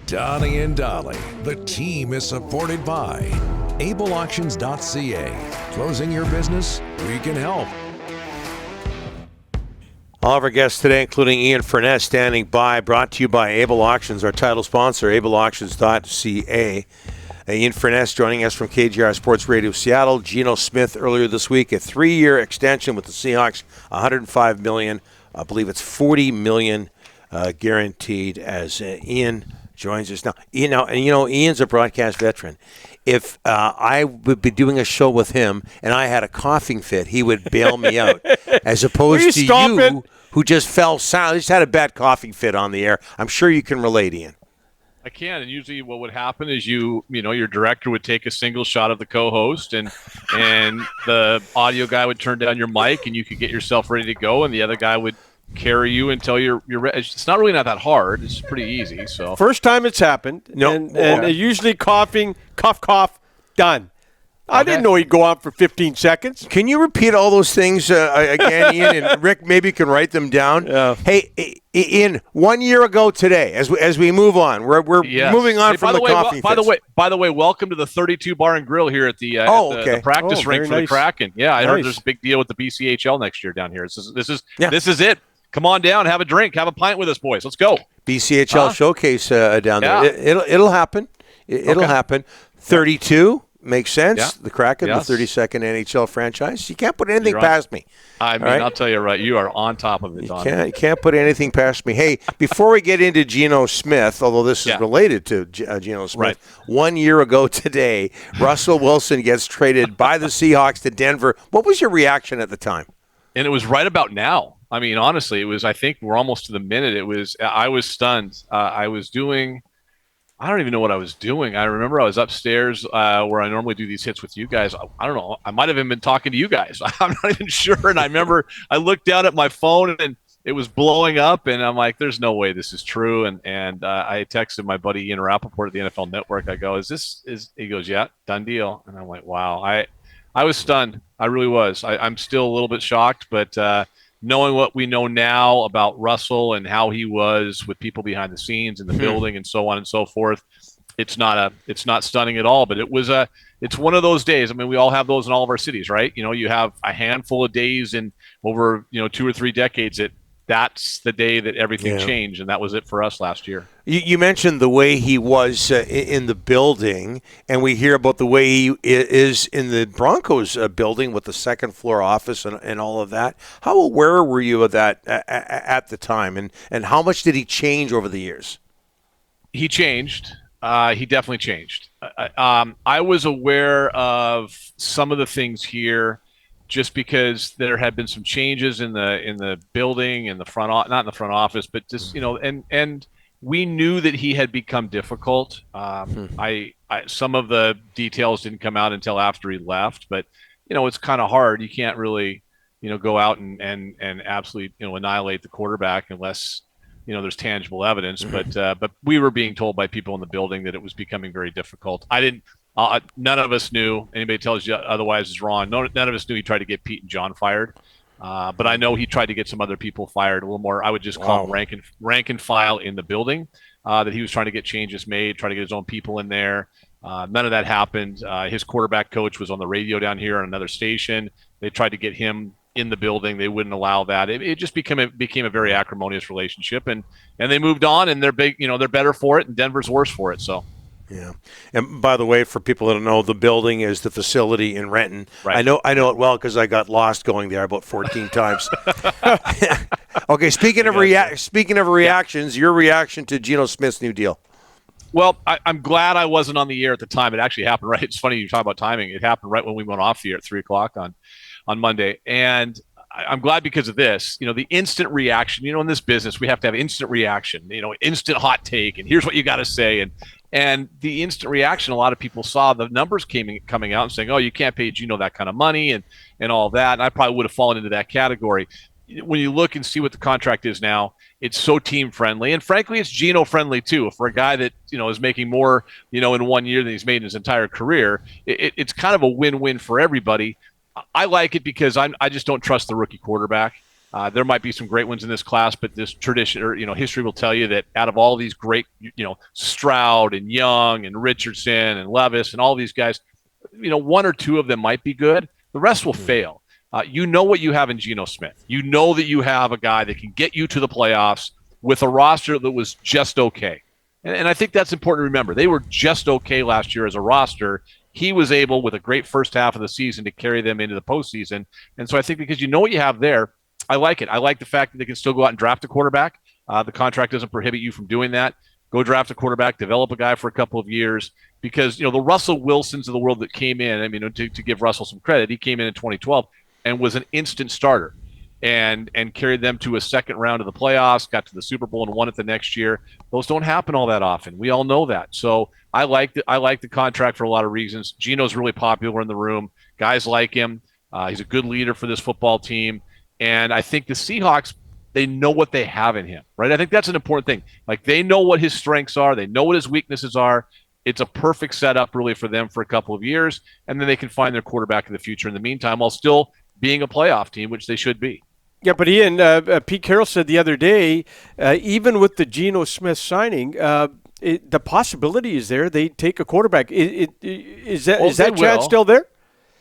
Donnie and Dolly. The team is supported by ableauctions.ca. Closing your business? We can help. All of our guests today, including Ian Furness, standing by, brought to you by Able Auctions, our title sponsor, ableauctions.ca. Ian Furness joining us from KGR Sports Radio Seattle. Geno Smith earlier this week, a 3-year extension with the Seahawks, $105 million. I believe it's $40 million guaranteed as Ian joins us now. Ian's a broadcast veteran. If I would be doing a show with him and I had a coughing fit, he would bail me out. As opposed to you, who just fell silent, just had a bad coughing fit on the air. I'm sure you can relate, Ian. I can, and usually what would happen is your director would take a single shot of the co-host, and the audio guy would turn down your mic, and you could get yourself ready to go, and the other guy would carry you until you're ready. It's not really not that hard. It's pretty easy. So first time it's happened, and usually coughing, cough, done. I didn't know he'd go on for 15 seconds. Can you repeat all those things again, Ian? And Rick maybe can write them down. Yeah. Hey, Ian, 1 year ago today, as we move on, we're moving on from the coughing fits. By the way, welcome to the 32 Bar and Grill here at the practice rink for the Kraken. Yeah, I heard there's a big deal with the BCHL next year down here. This is it. Come on down, have a drink, have a pint with us, boys. Let's go. BCHL showcase down there. It'll happen. It'll happen. 32. Makes sense. Yeah. The Kraken, the 32nd NHL franchise. You can't put anything past me. I mean, I'll tell you right. You are on top of it, Don. You can't put anything past me. Hey, before we get into Geno Smith, although this is related to Geno Smith, 1 year ago today, Russell Wilson gets traded by the Seahawks to Denver. What was your reaction at the time? And it was right about now. I mean, honestly, it was. I think we're almost to the minute. I was stunned. I don't even know what I was doing. I remember I was upstairs where I normally do these hits with you guys. I don't know. I might have even been talking to you guys. I'm not even sure. And I remember I looked down at my phone and it was blowing up. And I'm like, there's no way this is true. And I texted my buddy Ian Rappaport at the NFL Network. I go, he goes, yeah, done deal. And I'm like, wow. I was stunned. I really was. I'm still a little bit shocked, but knowing what we know now about Russell and how he was with people behind the scenes in the building and so on and so forth, it's not stunning at all. But it's one of those days. I mean, we all have those in all of our cities, right? You have a handful of days in over 2 or 3 decades that's the day that everything changed, and that was it for us last year. You mentioned the way he was in the building, and we hear about the way he is in the Broncos building with the second-floor office and all of that. How aware were you of that at the time, and how much did he change over the years? He changed. He definitely changed. I was aware of some of the things here just because there had been some changes in the building, in the not in the front office, but just and we knew that he had become difficult. Some of the details didn't come out until after he left, but it's kind of hard. You can't really go out and absolutely annihilate the quarterback unless there's tangible evidence. But we were being told by people in the building that it was becoming very difficult. None of us knew. Anybody tells you otherwise is wrong. None of us knew he tried to get Pete and John fired. But I know he tried to get some other people fired a little more. I would just call them rank and file in the building, that he was trying to get changes made, trying to get his own people in there. None of that happened. His quarterback coach was on the radio down here on another station. They tried to get him in the building. They wouldn't allow that. It just became a very acrimonious relationship, and they moved on, and they're big. They're better for it, and Denver's worse for it. So. Yeah, and by the way, for people that don't know, the building is the facility in Renton. Right. I know it well because I got lost going there about 14 times. Okay, speaking of reactions, your reaction to Geno Smith's new deal. Well, I'm glad I wasn't on the air at the time. It actually happened right. It's funny you talk about timing. It happened right when we went off the air at 3:00 on Monday, and I'm glad because of this. The instant reaction. In this business, we have to have instant reaction. Instant hot take, and here's what you got to say, and the instant reaction. A lot of people saw the numbers coming out and saying, "Oh, you can't pay Geno that kind of money," and all that. And I probably would have fallen into that category. When you look and see what the contract is now, it's so team friendly, and frankly, it's Geno friendly too. For a guy that is making more in 1 year than he's made in his entire career, it's kind of a win-win for everybody. I like it because I just don't trust the rookie quarterback. There might be some great ones in this class, but this tradition or history will tell you that out of all these great, Stroud and Young and Richardson and Levis and all these guys, one or two of them might be good. The rest will fail. You know what you have in Geno Smith. You know that you have a guy that can get you to the playoffs with a roster that was just okay. And I think that's important to remember. They were just okay last year as a roster. He was able, with a great first half of the season, to carry them into the postseason. And so I think because you know what you have there, I like it. I like the fact that they can still go out and draft a quarterback. The contract doesn't prohibit you from doing that. Go draft a quarterback, develop a guy for a couple of years, because the Russell Wilsons of the world that came in. To give Russell some credit, he came in 2012 and was an instant starter, and carried them to a second round of the playoffs, got to the Super Bowl and won it the next year. Those don't happen all that often. We all know that. So I like the contract for a lot of reasons. Geno's really popular in the room. Guys like him. He's a good leader for this football team. And I think the Seahawks, they know what they have in him, right? I think that's an important thing. Like, they know what his strengths are. They know what his weaknesses are. It's a perfect setup, really, for them for a couple of years, and then they can find their quarterback in the future in the meantime, while still being a playoff team, which they should be. Yeah, but Ian, Pete Carroll said the other day, even with the Geno Smith signing, the possibility is there they take a quarterback. Is that chance still there?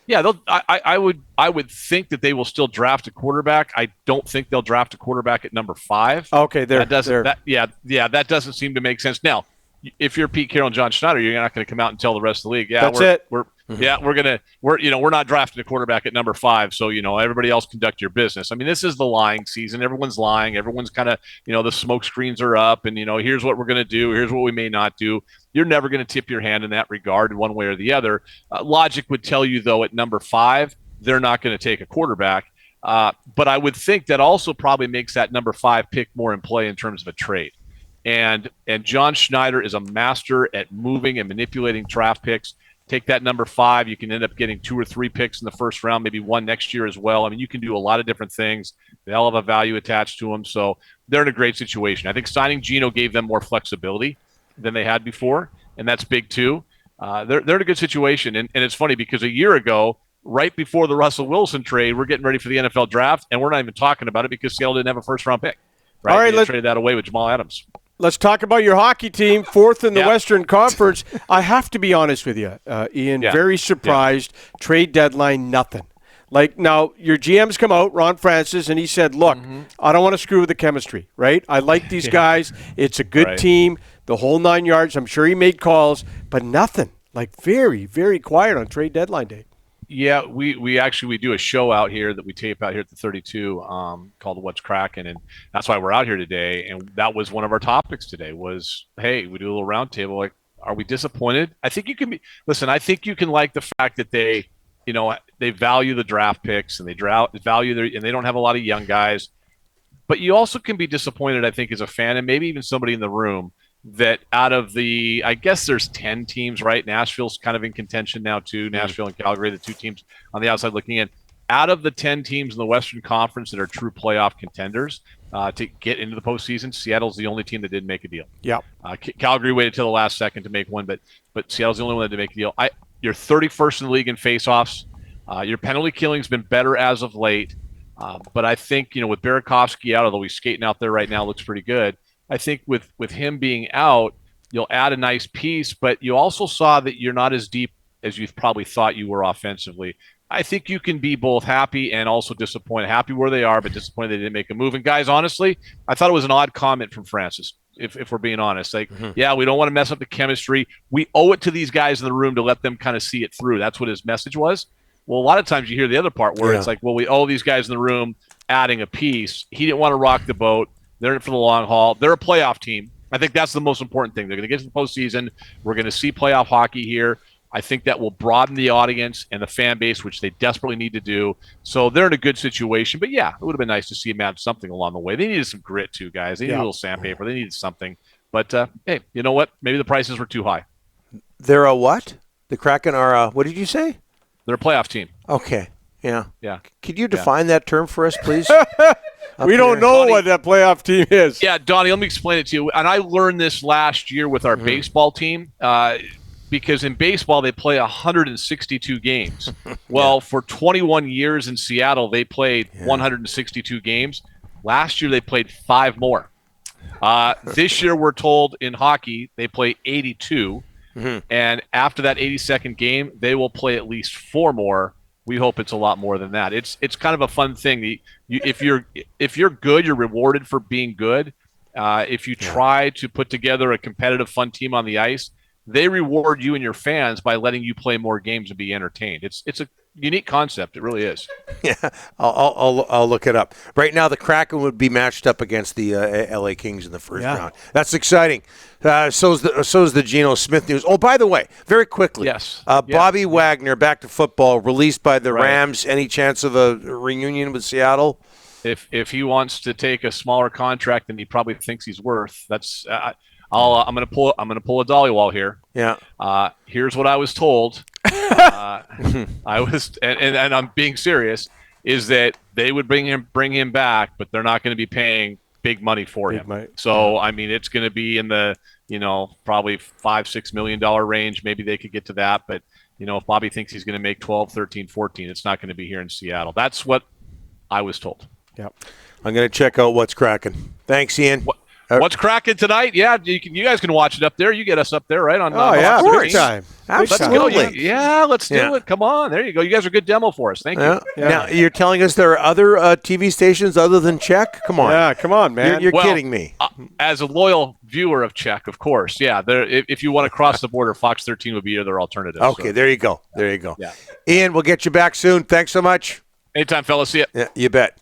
Yeah, I would think that they will still draft a quarterback. I don't think they'll draft a quarterback at number 5. Okay, that doesn't seem to make sense. Now, if you're Pete Carroll and John Schneider, you're not going to come out and tell the rest of the league, we're not drafting a quarterback at number 5. So, everybody else conduct your business. I mean, this is the lying season. Everyone's lying. Everyone's kind of, the smoke screens are up, and, here's what we're going to do. Here's what we may not do. You're never going to tip your hand in that regard in one way or the other. Logic would tell you, though, at number 5, they're not going to take a quarterback. But I would think that also probably makes that number 5 pick more in play in terms of a trade. And John Schneider is a master at moving and manipulating draft picks. Take that number 5, you can end up getting 2 or 3 picks in the first round, maybe 1 next year as well. I mean, you can do a lot of different things. They all have a value attached to them, so they're in a great situation. I think signing Geno gave them more flexibility than they had before, and that's big too. They're in a good situation, and it's funny because a year ago, right before the Russell Wilson trade, we're getting ready for the NFL draft, and we're not even talking about it because Seattle didn't have a first-round pick. Right? All right, they traded that away with Jamal Adams. Let's talk about your hockey team, 4th in the Western Conference. I have to be honest with you, Ian, very surprised. Trade deadline, nothing. Like, now, your GM's come out, Ron Francis, and he said, look, I don't want to screw with the chemistry, right? I like these guys. It's a good team, the whole 9 yards. I'm sure he made calls, but nothing. Like, very, very quiet on trade deadline day. Yeah, we do a show out here that we tape out here at the 32 called What's Kraken, and that's why we're out here today. And that was one of our topics today was, hey, we do a little roundtable. Like, are we disappointed? I think you can be. Listen, I think you can like the fact that they value the draft picks and they value and they don't have a lot of young guys. But you also can be disappointed, I think, as a fan, and maybe even somebody in the room, that out of the, I guess there's 10 teams, right? Nashville's kind of in contention now too. Nashville and Calgary, the 2 teams on the outside looking in. Out of the 10 teams in the Western Conference that are true playoff contenders to get into the postseason, Seattle's the only team that didn't make a deal. Yeah. Calgary waited till the last second to make one, but Seattle's the only one that didn't make a deal. You're 31st in the league in faceoffs. Your penalty killing's been better as of late. But I think, with Burakovsky out, although he's skating out there right now, looks pretty good. I think with him being out, you'll add a nice piece, but you also saw that you're not as deep as you probably thought you were offensively. I think you can be both happy and also disappointed. Happy where they are, but disappointed they didn't make a move. And guys, honestly, I thought it was an odd comment from Francis, if we're being honest. Like, yeah, we don't want to mess up the chemistry. We owe it to these guys in the room to let them kind of see it through. That's what his message was. Well, a lot of times you hear the other part where it's like, well, we owe these guys in the room adding a piece. He didn't want to rock the boat. They're in it for the long haul. They're a playoff team. I think that's the most important thing. They're going to get to the postseason. We're going to see playoff hockey here. I think that will broaden the audience and the fan base, which they desperately need to do. So they're in a good situation. But, yeah, it would have been nice to see them add something along the way. They needed some grit, too, guys. They needed a little sandpaper. They needed something. But, hey, you know what? Maybe the prices were too high. They're a what? The Kraken are a, what did you say? They're a playoff team. Okay. Yeah. Yeah. Could you define that term for us, please? We don't know what that playoff team is. Yeah, Donnie, let me explain it to you. And I learned this last year with our baseball team. because in baseball they play 162 games. Well, for 21 years in Seattle, they played 162 games. Last year they played 5 more. This year we're told in hockey they play 82, and after that 82nd game they will play at least 4 more. We hope it's a lot more than that. It's kind of a fun thing. If you're good, you're rewarded for being good. If you try to put together a competitive, fun team on the ice, they reward you and your fans by letting you play more games and be entertained. It's a unique concept. It really is. Yeah, I'll look it up. Right now, the Kraken would be matched up against the LA Kings in the first round. That's exciting. So is the Geno Smith news. Oh, by the way, very quickly. Yes. Bobby Wagner, back to football, released by the Rams. Any chance of a reunion with Seattle? If he wants to take a smaller contract than he probably thinks he's worth, that's I'm gonna pull a dollywall here. Yeah. Here's what I was told. I was, and I'm being serious, is that they would bring him back, but they're not going to be paying big money for him. So I mean, it's going to be in the probably $5-6 million range. Maybe they could get to that, but if Bobby thinks he's going to make 12, 13, 14, it's not going to be here in Seattle. That's what I was told. Yep. I'm going to check out what's cracking. Thanks, Ian. What's cracking tonight? Yeah, you guys can watch it up there. You get us up there, right? Big time. Absolutely. Let's go. Let's do it. Come on. There you go. You guys are a good demo for us. Thank you. Yeah. Now, you're telling us there are other TV stations other than Czech? Come on. Yeah, come on, man. You're kidding me. As a loyal viewer of Czech, of course. Yeah, if you want to cross the border, Fox 13 would be their alternative. Okay, so. There you go. There you go. Yeah. Ian, we'll get you back soon. Thanks so much. Anytime, fellas. See ya. Yeah, you bet.